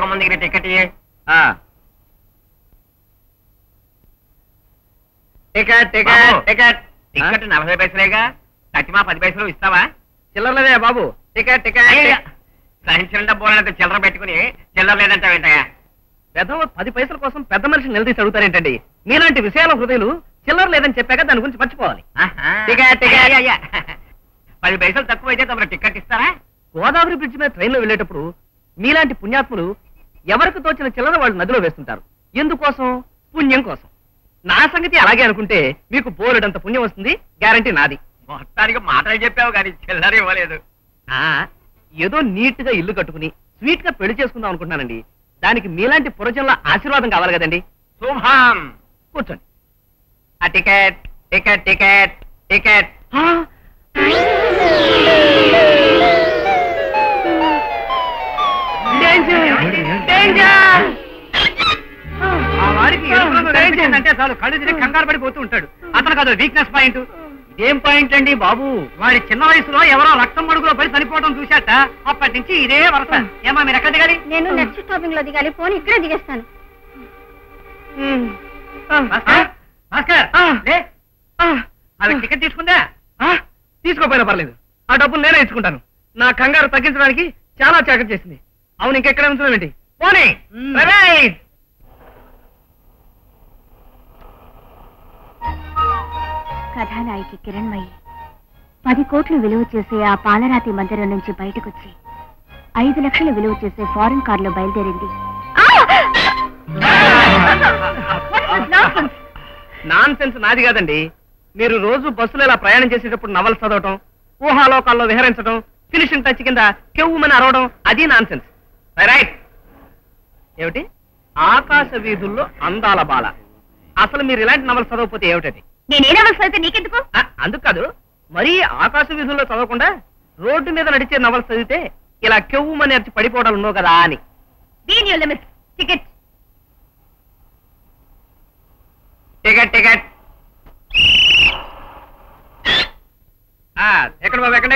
పుస్తకం ముందు ticket ticket ticket ticket ticket 40 పైసలేగా కట్టిమా 10 పైసలు ఇస్తావా? చిల్లరలేదే బాబు. టికెట్ టికెట్ సంచిన డబ్బులంటే చిల్లర పెట్టుకుని చిల్లర లేదంటావేంటయ్యా? పెద్ద 10 పైసల కోసం పెద్ద మనిషిని నిలదీసి అడుగుతారేంటండి? మీలాంటి విషయాల హృదయాలు చిల్లర లేదని చెప్పాక దాని గురించి మర్చిపోవాలి. టికెట్ టికెట్ 10 పైసలు తక్కువైతే తమరు టికెట్ ఇస్తారా? గోదావరి బ్రిడ్జ్ మీద ట్రైన్లో వెళ్ళేటప్పుడు మీలాంటి పుణ్యాత్ములు ఎవరికి తోచిన చిల్లర వాళ్ళు నదిలో వేస్తుంటారు. ఎందుకోసం? పుణ్యం కోసం. నా సంగతి అలాగే అనుకుంటే మీకు బోలెడంత పుణ్యం వస్తుంది. గ్యారంటీ నాది. మొత్తానికి మాటలు చెప్పావు కానీ చిల్లర ఇవ్వలేదు. ఏదో నీట్ గా ఇల్లు కట్టుకుని స్వీట్ గా పెళ్లి చేసుకుందాం అనుకుంటున్నానండి. దానికి మీలాంటి పురజనుల ఆశీర్వాదం కావాలి కదండి. శుభం. కూర్చోండి. ఆ టికెట్ టికెట్ టికెట్ టికెట్ అంటే చాలు కళ్ళు తిరిగి కంగారు పడిపోతూ ఉంటాడు. అతను కాదు వీక్నెస్ పాయింట్. ఇదేం పాయింట్ అండి బాబు? వాడి చిన్న వయసులో ఎవరో రక్తం మడుగులో పడి చనిపోవడం చూశాట. అప్పటి నుంచి ఇదే వరస. ఏమా మీరు ఎక్కడ దిగాలి? నేను నెక్స్ట్ స్టాపింగ్ లో దిగాలి. ఫోన్ ఇక్కడే దిగేస్తాను. టికెట్ తీసుకుందా? తీసుకోపోయినా పర్లేదు. ఆ డబ్బులు నేనే ఇచ్చుకుంటాను. నా కంగారు తగ్గించడానికి చాలా చాకరీ చేసింది. అవును, ఇంకెక్కడ ఉంచున్నామేంటి? పోనీ. కథానాయికి కిరణ్మయి 10 కోట్లు విలువ చేసే ఆ పాలరాతి మందిరం నుంచి బయటకొచ్చి 5 లక్షలు విలువ చేసే ఫారెన్ కారులో బయలుదేరింది. నాన్ సెన్స్ నాది కాదండి. మీరు రోజు బస్సులో ఇలా ప్రయాణం చేసేటప్పుడు నవలు చదవటం, ఊహాలోకాల్లో విహరించడం, ఫినిషింగ్ టచ్ కింద కెవ్వుమని అరవడం, అది నాన్ సెన్స్. రైట్. ఏమిటి? ఆకాశ వీధుల్లో అందాల బాల. అసలు మీరు ఇలాంటి నవలు చదవకపోతే ఏమిటది? నేనే నవలు చదివితే నీకెందుకు? అందుకు కాదు, మరీ ఆకాశ వీధుల్లో చదవకుండా రోడ్డు మీద నడిచే నవలు చదివితే ఇలా కెవ్వుమని అరిచి పడిపోవడం ఉండవు కదా అని. టికెట్ టికెట్ టికెట్ ఎక్కడ బాబు? ఎక్కడ?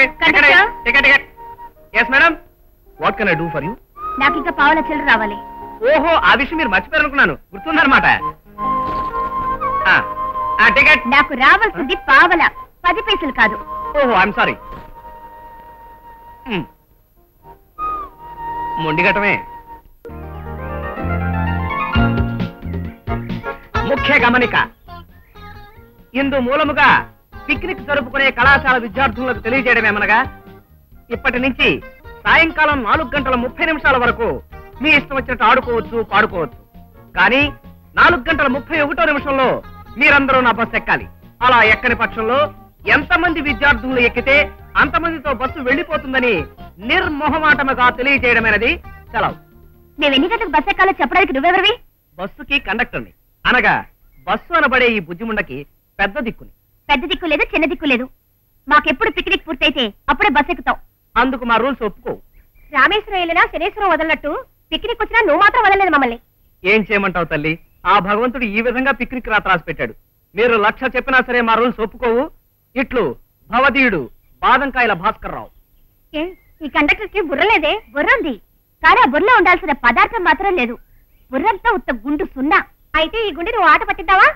Ticket ticket. Yes madam. What can I do for you? నాకు ఇంకా పావుల చిల్లర రావాలి. ఓహో, ఆ విషయం మీరు మర్చిపోయారనుకున్నాను. గుర్తుందన్నమాట. టికెట్. నాకు రావాల్సింది పావల, 10 పైసలు కాదు. ఓహో, ఐఎమ్ సారీ. మొండిగటమే. ముఖ్య గమనిక. ఇందు మూలముగా పిక్నిక్ జరుపుకునే కళాశాల విద్యార్థులకు తెలియజేయడమేమనగా, ఇప్పటి నుంచి సాయంకాలం 4 గంటల 30 నిమిషాల వరకు మీ ఇష్టం వచ్చినట్టు ఆడుకోవచ్చు, పాడుకోవచ్చు. కానీ 4 గంటల 31వ నిమిషంలో మీరందరూ నా బస్సు ఎక్కాలి. అలా ఎక్కని పక్షంలో ఎంతమంది విద్యార్థులు ఎక్కితే అంతమందితో బస్సు వెళ్లిపోతుందని నిర్మోహమాటముగా తెలియజేయడమైనది సెలవు. మేము ఎన్ని గంటలకు బస్సు ఎక్కాలో చెప్పడానికి నువ్వెవరివి? బస్సుకి కండక్టర్ని. అనగా బస్సు అనబడే ఈ బుజ్జిముండకి పెద్ద దిక్కుని. పెద్ద దిక్కు లేదు, చిన్న దిక్కు లేదు. మాకెప్పుడు పిక్నిక్ పూర్తయితే అప్పుడే బస్సు ఎక్కుతాం. అందుకు మా రూల్స్ ఒప్పుకో. రామేశ్వరం వెళ్ళినా శనేశ్వరం వదలనట్టు పిక్నిక్ వచ్చినా నువ్వు మాత్రం వదలలేదు మమ్మల్ని. ఏం చేయమంటావు తల్లి? ఆ భగవంతుడు ఈ విధంగా పిక్నిక్ రాసి పెట్టాడు. మీరు 1,00,000 చెప్పినా సరే మా రూల్స్ ఒప్పుకోవు. ఇట్లు భవదీయుడు బాదంకాయల భాస్కర్ రావు. ఈ కండక్టర్ కి బుర్ర లేదే? బుర్ర ఉంది, కానీ ఆ బుర్రలో ఉండాల్సిన పదార్థం మాత్రం లేదు. బుర్రంతా ఉత్త గుండు సున్నా. అయితే ఈ గుండె నువ్వు ఆట పట్టిద్దావా?